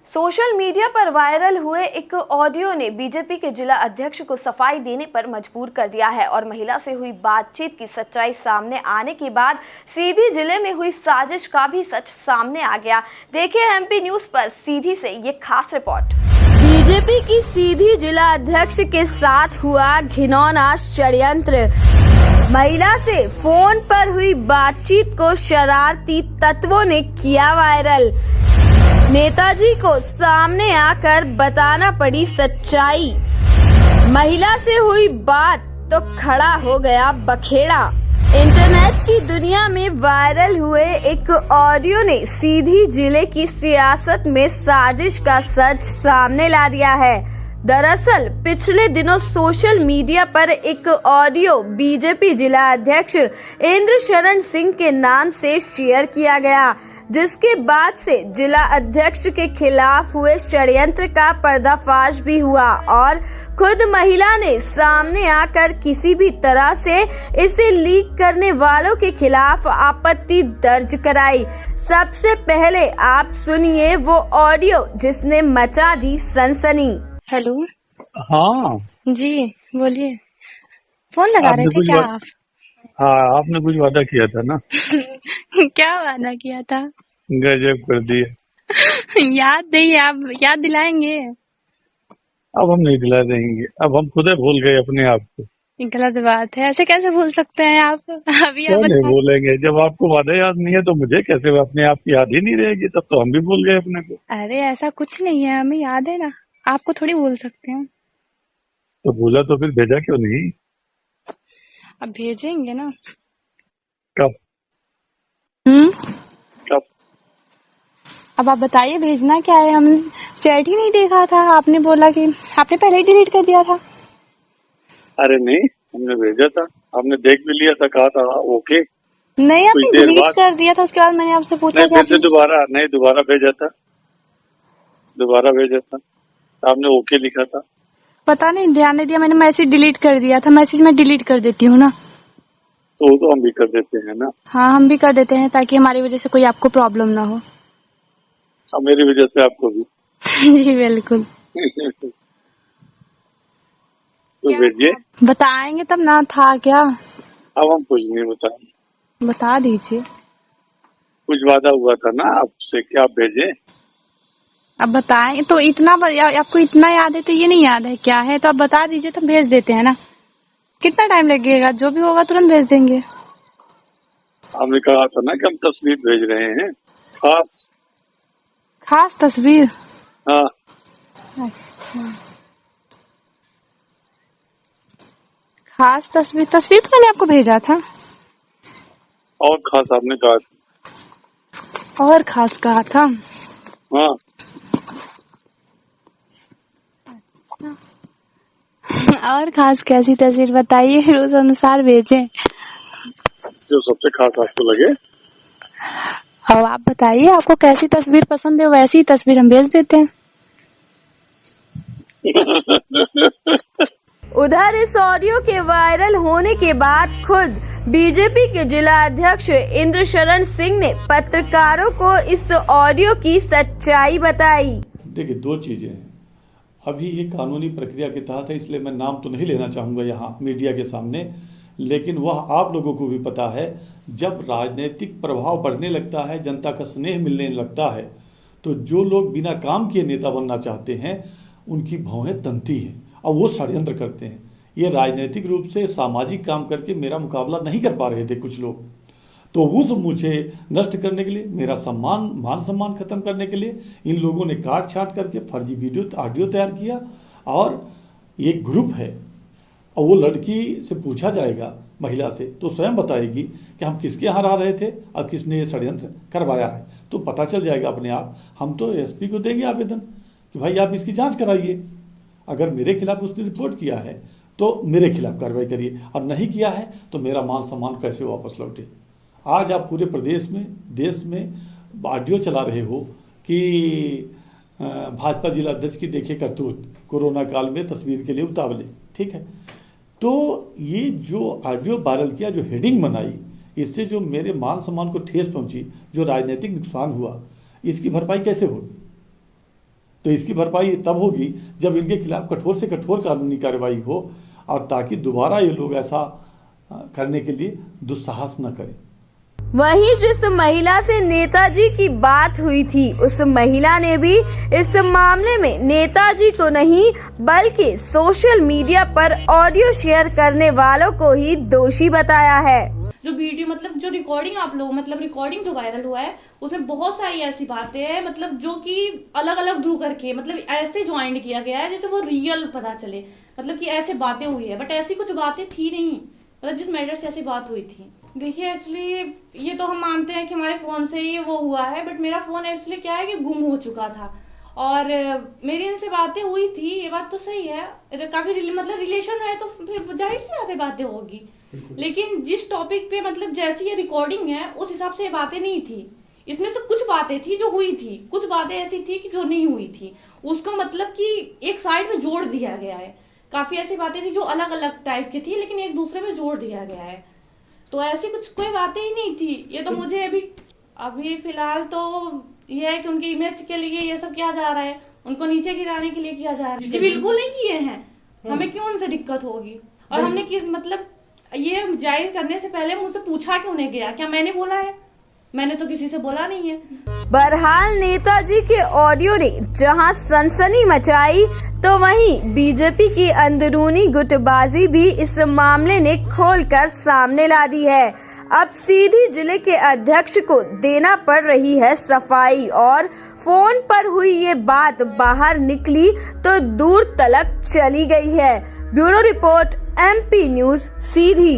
Social media पर viral हुए एक ऑडियो ने बीजेपी के जिला अध्यक्ष को सफाई देने पर मजबूर कर दिया है और महिला से हुई बातचीत की सच्चाई सामने आने के बाद सीधी जिले में हुई साजिश का भी सच सामने आ गया। देखिए एमपी न्यूज पर सीधी से ये खास रिपोर्ट। बीजेपी की सीधी जिला अध्यक्ष के साथ हुआ घिनौना षड्यंत्र। महिला से फोन पर हुई बातचीत को शरारती तत्वों ने किया वायरल। नेताजी को सामने आकर बताना पड़ी सच्चाई। महिला से हुई बात तो खड़ा हो गया बखेड़ा। इंटरनेट की दुनिया में वायरल हुए एक ऑडियो ने सीधी जिले की सियासत में साजिश का सच सामने ला दिया है। दरअसल पिछले दिनों सोशल मीडिया पर एक ऑडियो बीजेपी जिला अध्यक्ष इंद्र शरण सिंह के नाम से शेयर किया गया, जिसके बाद से जिला अध्यक्ष के खिलाफ हुए षड्यंत्र का पर्दाफाश भी हुआ और खुद महिला ने सामने आकर किसी भी तरह से इसे लीक करने वालों के खिलाफ आपत्ति दर्ज कराई। सबसे पहले आप सुनिए वो ऑडियो जिसने मचा दी सनसनी। हेलो। हाँ जी बोलिए। फोन लगा रहे थे क्या आप? हाँ, आपने कुछ वादा किया था ना। क्या वादा किया था? गजब कर दिया। याद नहीं, आप याद दिलाएंगे? अब हम नहीं दिला देंगे, अब हम खुद भूल गए अपने आप को। गलत बात है, ऐसे कैसे भूल सकते हैं आप? अभी क्यों नहीं भूलेंगे? जब आपको वादा याद नहीं है तो मुझे कैसे अपने आप की याद ही नहीं रहेगी? तब तो हम भी भूल गए अपने को। अरे ऐसा कुछ नहीं है, हमें याद है ना। आपको थोड़ी भूल सकते हैं। तो भूला तो फिर भेजा क्यों नहीं? अब भेजेंगे ना। कब? कब? अब आप बताइए भेजना क्या है। हम चैट ही नहीं देखा था, आपने बोला कि आपने पहले ही डिलीट कर दिया था। अरे नहीं, हमने भेजा था, हमने देख भी लिया था, कहा था ओके। नहीं, आपने डिलीट कर दिया था। उसके बाद मैंने आपसे पूछा नहीं, फिर से दोबारा भेजा था, दोबारा भेजा था, आपने ओके लिखा था। पता नहीं, ध्यान नहीं दिया मैंने। मैसेज डिलीट कर दिया था। मैसेज मैं डिलीट कर देती हूँ ना। तो हम भी कर देते हैं ना। हाँ, हम भी कर देते हैं ताकि हमारी वजह से कोई आपको प्रॉब्लम ना हो। और मेरी वजह से आपको भी। जी बिल्कुल। तो भेजिए। बताएंगे तब ना। था क्या? अब हम कुछ नहीं बताएंगे। बता दीजिए। कुछ वादा हुआ था ना आपसे, क्या आप भेजे? अब बताएं तो इतना आपको इतना याद है तो ये नहीं याद है क्या है? तो आप बता दीजिए तो भेज देते हैं ना। कितना टाइम लगेगा? जो भी होगा तुरंत भेज देंगे। हमने कहा था ना कि हम तस्वीर भेज रहे हैं, खास तस्वीर। हाँ। अच्छा, खास तस्वीर तो मैंने आपको भेजा था। और खास आपने कहा था। और खास कहा था। हाँ। और खास कैसी तस्वीर बताइए, फिर उस अनुसार भेजें। जो सबसे खास आपको लगे। अब आप बताइए आपको कैसी तस्वीर पसंद है, वैसी तस्वीर हम भेज देते हैं। उधर इस ऑडियो के वायरल होने के बाद खुद बीजेपी के जिला अध्यक्ष इंद्र शरण सिंह ने पत्रकारों को इस ऑडियो की सच्चाई बताई। देखिए, दो चीजें हैं। अभी ये कानूनी प्रक्रिया के तहत है, इसलिए मैं नाम तो नहीं लेना चाहूंगा यहाँ मीडिया के सामने, लेकिन वह आप लोगों को भी पता है, जब राजनीतिक प्रभाव बढ़ने लगता है, जनता का स्नेह मिलने लगता है, तो जो लोग बिना काम किए नेता बनना चाहते हैं उनकी भौहें तनती हैं और वो षड्यंत्र करते हैं। ये राजनीतिक रूप से सामाजिक काम करके मेरा मुकाबला नहीं कर पा रहे थे कुछ लोग, तो उस मुझे नष्ट करने के लिए, मेरा मान सम्मान खत्म करने के लिए इन लोगों ने काट छाट करके फर्जी वीडियो ऑडियो तैयार किया। और ये ग्रुप है और वो लड़की से पूछा जाएगा, महिला से, तो स्वयं बताएगी कि हम किसके यहाँ रह रहे थे और किसने ये षड्यंत्र करवाया है। तो पता चल जाएगा अपने आप। हम तो एसपी को देंगे आवेदन कि भाई आप इसकी जांच कराइए। अगर मेरे खिलाफ उसने रिपोर्ट किया है तो मेरे खिलाफ कार्रवाई करिए, और नहीं किया है तो मेरा मान सम्मान कैसे वापस लौटे। आज आप पूरे प्रदेश में, देश में ऑडियो चला रहे हो कि भाजपा जिला अध्यक्ष की देखे करतूत, कोरोना काल में तस्वीर के लिए उतावले, ठीक है। तो ये जो ऑडियो वायरल किया, जो हेडिंग बनाई, इससे जो मेरे मान सम्मान को ठेस पहुंची, जो राजनीतिक नुकसान हुआ, इसकी भरपाई कैसे होगी? तो इसकी भरपाई तब होगी जब इनके खिलाफ कठोर से कठोर कानूनी कार्रवाई हो, और ताकि दोबारा ये लोग ऐसा करने के लिए दुस्साहस न करें। वहीं जिस महिला से नेताजी की बात हुई थी, उस महिला ने भी इस मामले में नेताजी को नहीं बल्कि सोशल मीडिया पर ऑडियो शेयर करने वालों को ही दोषी बताया है। जो वीडियो मतलब जो रिकॉर्डिंग आप लोग मतलब रिकॉर्डिंग जो वायरल हुआ है उसमें बहुत सारी ऐसी बातें हैं मतलब जो कि अलग अलग ध्रुव करके मतलब ऐसे ज्वाइन किया गया है जैसे वो रियल पता चले, मतलब कि ऐसे बातें हुई है, बट ऐसी कुछ बातें थी नहीं, मतलब जिस मैटर से ऐसी बात हुई थी। देखिए एक्चुअली ये तो हम मानते हैं कि हमारे फोन से ही वो हुआ है, बट मेरा फोन एक्चुअली क्या है कि गुम हो चुका था और मेरी इनसे बातें हुई थी, ये बात तो सही है, काफी मतलब रिलेशन है तो फिर जाहिर सी बातें बातें होगी, लेकिन जिस टॉपिक पे मतलब जैसी ये रिकॉर्डिंग है उस हिसाब से ये बातें नहीं थी। इसमें से कुछ बातें थी जो हुई थी, कुछ बातें ऐसी थी कि जो नहीं हुई थी, उसको मतलब कि एक साइड में जोड़ दिया गया है। काफी ऐसी बातें थी जो अलग अलग टाइप की थी लेकिन एक दूसरे में जोड़ दिया गया है, तो ऐसी कुछ कोई बातें ही नहीं थी। ये तो मुझे अभी फिलहाल तो ये है कि उनकी इमेज के लिए ये सब किया जा रहा है, उनको नीचे गिराने के लिए किया जा रहा है। जी बिल्कुल नहीं किए हैं, हमें क्यों उनसे दिक्कत होगी, और हमने मतलब ये जाहिर करने से पहले मुझसे पूछा क्यों नहीं गया, क्या मैंने बोला है? मैंने तो किसी से बोला नहीं है। बहरहाल नेताजी के ऑडियो ने जहां सनसनी मचाई तो वहीं बीजेपी की अंदरूनी गुटबाजी भी इस मामले ने खोलकर सामने ला दी है। अब सीधी जिले के अध्यक्ष को देना पड़ रही है सफाई, और फोन पर हुई ये बात बाहर निकली तो दूर तलक चली गई है। ब्यूरो रिपोर्ट MP न्यूज सीधी।